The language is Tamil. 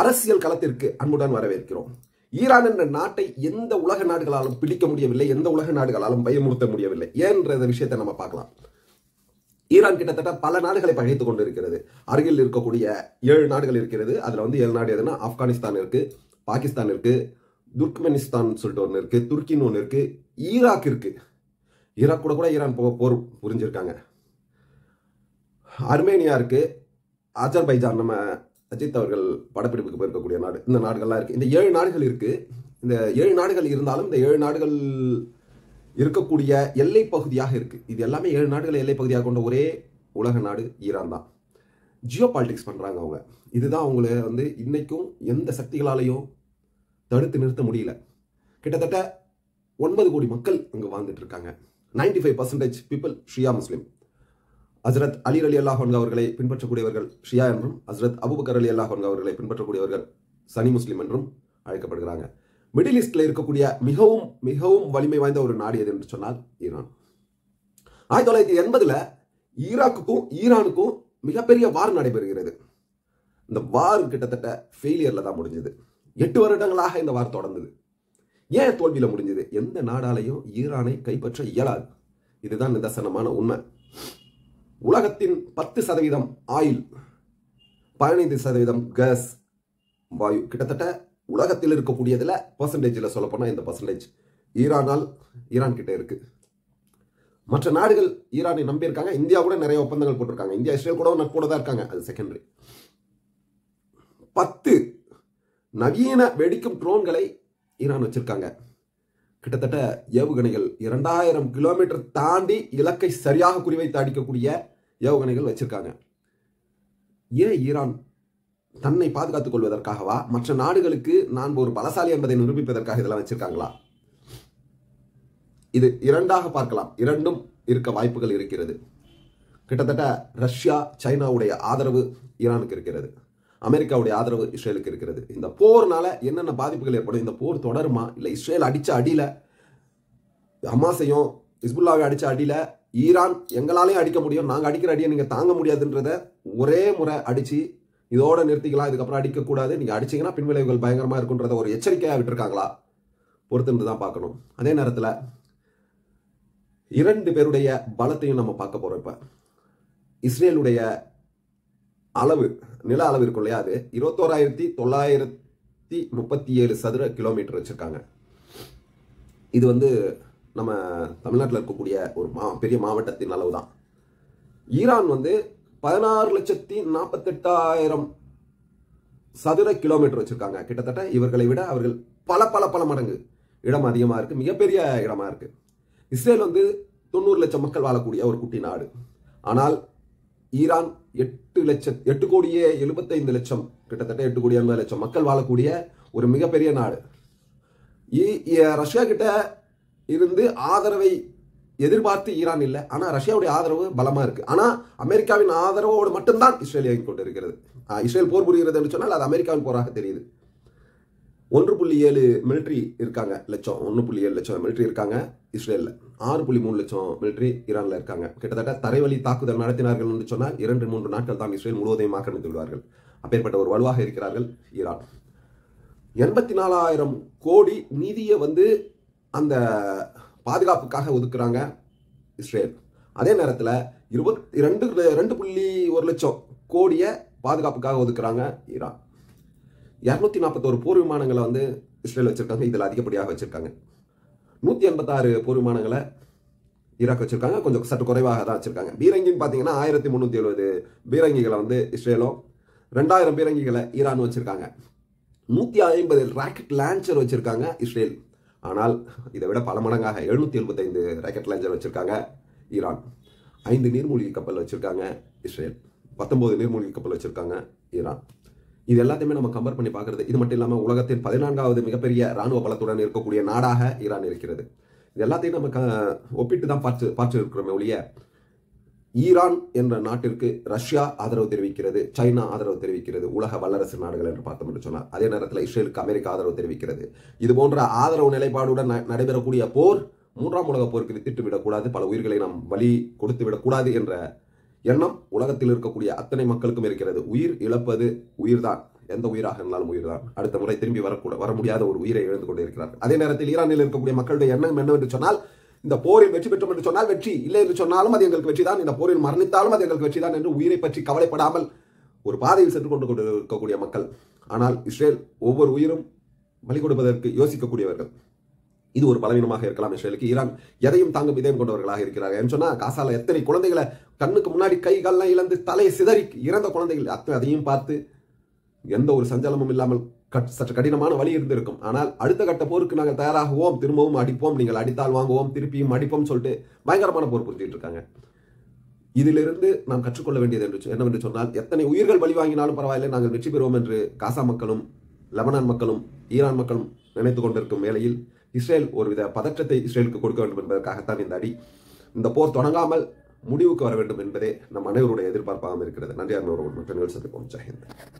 அரசியல் களத்திற்கு அன்புடன் வரவேற்கிறோம். ஈரான் என்ற நாட்டை எந்த உலக நாடுகளாலும் பிடிக்க முடியவில்லை, எந்த உலக நாடுகளாலும் பயமுறுத்த முடியவில்லை. ஏன்ற விஷயத்தை நம்ம பார்க்கலாம். ஈரான் கிட்டத்தட்ட பல நாடுகளை பகைத்துக் கொண்டிருக்கிறது. அருகில் இருக்கக்கூடிய 7 நாடுகள் இருக்கிறது. அதுல 7 நாடு எதுனா ஆப்கானிஸ்தான் இருக்கு, பாகிஸ்தான் இருக்கு, துர்க்மெனிஸ்தான் சொல்லிட்டு ஒன்று இருக்கு, துருக்கின்னு ஒன்று இருக்கு, ஈராக் இருக்கு. ஈராக் கூட ஈரான் போர் புரிஞ்சிருக்காங்க. அர்மேனியா இருக்கு, அஜர்பைஜான் நம்ம அஜித் அவர்கள் படப்பிடிப்புக்கு போயிருக்கக்கூடிய நாடு. இந்த நாடுகள்லாம் இருக்கு. இந்த 7 நாடுகள் இருக்கு. இந்த 7 நாடுகள் இருந்தாலும் இந்த 7 நாடுகள் இருக்கக்கூடிய எல்லை பகுதியாக இருக்கு. இது எல்லாமே 7 நாடுகள் எல்லை பகுதியாக கொண்ட ஒரே உலக நாடு ஈரான் தான். ஜியோ பாலிடிக்ஸ் பண்றாங்க அவங்க. இதுதான் அவங்கள இன்னைக்கும் எந்த சக்திகளாலையும் தடுத்து நிறுத்த முடியல. கிட்டத்தட்ட 9 கோடி மக்கள் அங்க வாழ்ந்துட்டு இருக்காங்க. 95% பீப்புள் ஷியா முஸ்லிம். ஹஸ்ரத் அலி ரலியல்லாஹு அன்ஹு அவர்களை பின்பற்றக்கூடியவர்கள் ஷியா என்றும், ஹஸ்ரத் அபூபக்கர் ரலியல்லாஹு அன்ஹு அவர்களை பின்பற்றக்கூடியவர்கள் சனி முஸ்லிம் என்றும் அழைக்கப்படுகிறாங்க. மிடில் ஈஸ்ட்ல இருக்கக்கூடிய மிகவும் மிகவும் வலிமை வாய்ந்த ஒரு நாடு எது என்று சொன்னால் ஈரான். 1980 ஈராக்குக்கும் ஈரானுக்கும் மிகப்பெரிய வார் நடைபெறுகிறது. இந்த வார் கிட்டத்தட்ட ஃபெயிலியர்ல தான் முடிஞ்சது. 8 வருடங்களாக இந்த வார் தொடர்ந்தது. ஏன் தோல்வியில முடிஞ்சது? எந்த நாடாலையும் ஈரானை கைப்பற்ற இயலாது. இதுதான் நிதர்சனமான உண்மை. உலகத்தின் 10% ஆயில், 15% கேஸ், வாயு, கிட்டத்தட்ட உலகத்தில் இருக்கக்கூடியதுல பெர்சன்டேஜில் சொல்ல போனா இந்த பெர்சன்டேஜ் ஈரான் கிட்ட இருக்கு. மற்ற நாடுகள் ஈரானை நம்பி இருக்காங்க. இந்தியா கூட நிறைய ஒப்பந்தங்கள் போட்டிருக்காங்க. இந்தியா இஸ்ரேல் கூட நட்போட தான் இருக்காங்க. அது செகண்டரி. 10 நவீன வெடிக்கும் ட்ரோன்களை ஈரான் வச்சிருக்காங்க. கிட்டத்தட்ட ஏவுகணைகள் 2000 கிலோமீட்டர் தாண்டி இலக்கை சரியாக குறிவைத்து அடிக்கக்கூடிய ஏவுகணைகள் வச்சிருக்காங்க. ஏன் ஈரான் தன்னை பாதுகாத்துக் கொள்வதற்காகவா, மற்ற நாடுகளுக்கு நான் ஒரு பலசாலி என்பதை நிரூபிப்பதற்காக இதெல்லாம் வச்சிருக்காங்களா? இது இரண்டாக பார்க்கலாம். இரண்டும் இருக்க வாய்ப்புகள் இருக்கிறது. கிட்டத்தட்ட ரஷ்யா, சைனாவுடைய ஆதரவு ஈரானுக்கு இருக்கிறது. அமெரிக்காவுடைய ஆதரவு இஸ்ரேலுக்கு இருக்கிறது. இந்த போர்னால என்னென்ன பாதிப்புகள் ஏற்படும்? இந்த போர் தொடருமா? இல்லை இஸ்ரேல் அடிச்ச அடியில, ஹமாஸையும் ஹிஸ்புல்லாவை அடிச்ச அடியில ஈரான் எங்களாலையும் அடிக்க முடியும், நாங்கள் அடிக்கிற அடியை நீங்கள் தாங்க முடியாதுன்றத ஒரே முறை அடிச்சு இதோட நிறுத்திக்கலாம், இதுக்கப்புறம் அடிக்கக்கூடாது, நீங்கள் அடிச்சிங்கன்னா பின்விளைவுகள் பயங்கரமாக இருக்குன்றத ஒரு எச்சரிக்கையாக விட்டுருக்காங்களா? பொறுத்திருந்து தான் பார்க்கணும். அதே நேரத்தில் 2 பேருடைய பலத்தையும் நம்ம பார்க்க போறோம். இப்போ இஸ்ரேலுடைய அளவு, நில அளவு இருக்கும் இல்லையா, அது 21,937 சதுர கிலோமீட்டர் வச்சிருக்காங்க. இது நம்ம தமிழ்நாட்டில் இருக்கக்கூடிய ஒரு பெரிய மாவட்டத்தின் அளவு தான். ஈரான் 16,48,000 சதுர கிலோமீட்டர் வச்சிருக்காங்க. கிட்டத்தட்ட இவர்களை விட அவர்கள் பல பல பல மடங்கு இடம் அதிகமா இருக்கு. மிகப்பெரிய இடமா இருக்கு. இஸ்ரேல் 90 லட்சம் மக்கள் வாழக்கூடிய ஒரு குட்டி நாடு. ஆனால் ஈரான் 8,75,00,000 கிட்டத்தட்ட 8,80,00,000 மக்கள் வாழக்கூடிய ஒரு மிகப்பெரிய நாடு. ரஷ்யா கிட்ட இருந்து ஆதரவை எதிர்பார்த்து ஈரான் இல்லை. ஆனா ரஷ்யாவுடைய ஆதரவு பலமா இருக்கு. ஆனா அமெரிக்காவின் ஆதரவோடு மட்டும்தான் இஸ்ரேல் இயங்கிக் கொண்டிருக்கிறது. இஸ்ரேல் போர் புரிகிறது என்று சொன்னால் அது அமெரிக்காவின் போராக தெரியுது. 1.7 மிலிட்டரி இருக்காங்க, 1.7 லட்சம் மிலிட்டரி இருக்காங்க இஸ்ரேல்ல. 6.3 லட்சம் மிலிட்டரி ஈரான்ல இருக்காங்க. கிட்டத்தட்ட தரைவழி தாக்குதல் நடத்தினார்கள் என்று சொன்னால் 2-3 நாட்கள் தான் இஸ்ரேல் முழுவதையும் ஆக்கிரமித்து விடுவார்கள். அப்பேற்பட்ட ஒரு வலுவாக இருக்கிறார்கள் ஈரான். 84,000 கோடி நிதியை அந்த பாதுகாப்புக்காக ஒதுக்குறாங்க இஸ்ரேல். அதே நேரத்தில் 2.1 லட்சம் கோடியை பாதுகாப்புக்காக ஒதுக்குறாங்க ஈரான். 241 போர் விமானங்களை இஸ்ரேல் வச்சிருக்காங்க. இதில் அதிகப்படியாக வச்சிருக்காங்க. 186 போர் விமானங்களை ஈராக் வச்சிருக்காங்க. கொஞ்சம் சற்று குறைவாக தான் வச்சிருக்காங்க. பீரங்கின்னு பார்த்தீங்கன்னா 1370 பீரங்கிகளை இஸ்ரேலும், 2000 பீரங்கிகளை ஈரான் வச்சிருக்காங்க. 150 ராக்கெட் லான்ச்சர் வச்சிருக்காங்க இஸ்ரேல். ஆனால் இதை விட பல மடங்காக 775 ராக்கெட் லான்ச்சர் வச்சிருக்காங்க ஈரான். 5 நீர்மூழ்கி கப்பல் வச்சிருக்காங்க இஸ்ரேல். 19 நீர்மூழ்கி கப்பல் வச்சிருக்காங்க ஈரான். இது எல்லாத்தையுமே நம்ம கம்பேர் பண்ணி பார்க்கறது. இது மட்டும் இல்லாமல் உலகத்தின் 14வது மிகப்பெரிய ராணுவ பலத்துடன் இருக்கக்கூடிய நாடாக ஈரான் இருக்கிறது. இது எல்லாத்தையும் நம்ம ஒப்பிட்டு தான் பார்த்து இருக்கிறோமே ஒழிய, ஈரான் என்ற நாட்டிற்கு ரஷ்யா ஆதரவு தெரிவிக்கிறது, சைனா ஆதரவு தெரிவிக்கிறது, உலக வல்லரசு நாடுகள் என்று பார்த்தோம் என்று சொன்னார். அதே நேரத்தில் இஸ்ரேலுக்கு அமெரிக்கா ஆதரவு தெரிவிக்கிறது. இது போன்ற ஆதரவு நிலைப்பாடுடன் நடைபெறக்கூடிய போர் 3ஆம் உலக போருக்கு வித்திட்டு விடக்கூடாது, பல உயிர்களை நாம் பலி கொடுத்து விடக்கூடாது என்ற எண்ணம் உலகத்தில் இருக்கக்கூடிய அத்தனை மக்களுக்கும் இருக்கிறது. உயிர் இழப்பது உயிர்தான், எந்த உயிராக இருந்தாலும் உயிர் தான். அடுத்த முறை திரும்பி வர முடியாத ஒரு உயிரை இழந்து கொண்டே இருக்கிறார்கள். அதே நேரத்தில் ஈரானில் இருக்கக்கூடிய மக்களுடைய எண்ணம் என்னவென்று சொன்னால், இந்த போரில் வெற்றி பெற்றோம் என்று சொன்னால் வெற்றி, இல்லை என்று சொன்னாலும் அது எங்களுக்கு வெற்றி தான், இந்த போரில் மரணித்தாலும் அது எங்களுக்கு வெற்றி தான் என்று உயிரை பற்றி கவலைப்படாமல் ஒரு பாதையில் சென்று கொண்டு இருக்கக்கூடிய மக்கள். ஆனால் இஸ்ரேல் ஒவ்வொரு உயிரும் பலி கொடுப்பதற்கு யோசிக்கக்கூடியவர்கள். இது ஒரு பலவீனமாக இருக்கலாம் இஸ்ரேலுக்கு. ஈரான் எதையும் தாங்கும் இதயம் கொண்டவர்களாக இருக்கிறார்கள். என்று சொன்னா காசால எத்தனை குழந்தைகளை கண்ணுக்கு முன்னாடி கைகால்லாம் இழந்து தலையை சிதறி இறந்த குழந்தைகள் அதையும் பார்த்து எந்த ஒரு சஞ்சலமும் இல்லாமல் சற்று கடினமான வழி இருந்திருக்கும். ஆனால் அடுத்த கட்ட போருக்கு நாங்கள் தயாராகுவோம், திரும்பவும் அடிப்போம், நீங்கள் அடித்தால் வாங்குவோம், திருப்பியும் அடிப்போம் சொல்லிட்டு பயங்கரமான போர் புரிஞ்சிட்டு இருக்காங்க. இதிலிருந்து நாம் கற்றுக்கொள்ள வேண்டியது என்னவென்று சொன்னால், எத்தனை உயிர்கள் பலி வாங்கினாலும் பரவாயில்லை, நாங்கள் வெற்றி பெறுவோம் என்று காசா மக்களும் லெபனான் மக்களும் ஈரான் மக்களும் நினைத்துக் கொண்டிருக்கும் வேளையில் இஸ்ரேல் ஒருவித பதற்றத்தை இஸ்ரேலுக்கு கொடுக்க வேண்டும் என்பதற்காகத்தான் இந்த அடி. இந்த போர் தொடங்காமல் முடிவுக்கு வர வேண்டும் என்பதே நம் அனைவருடைய எதிர்பார்ப்பாகவும் இருக்கிறது. நன்றி. மற்ற நிகழ்ச்சி சந்திப்போம். ஜெய் ஹிந்த்.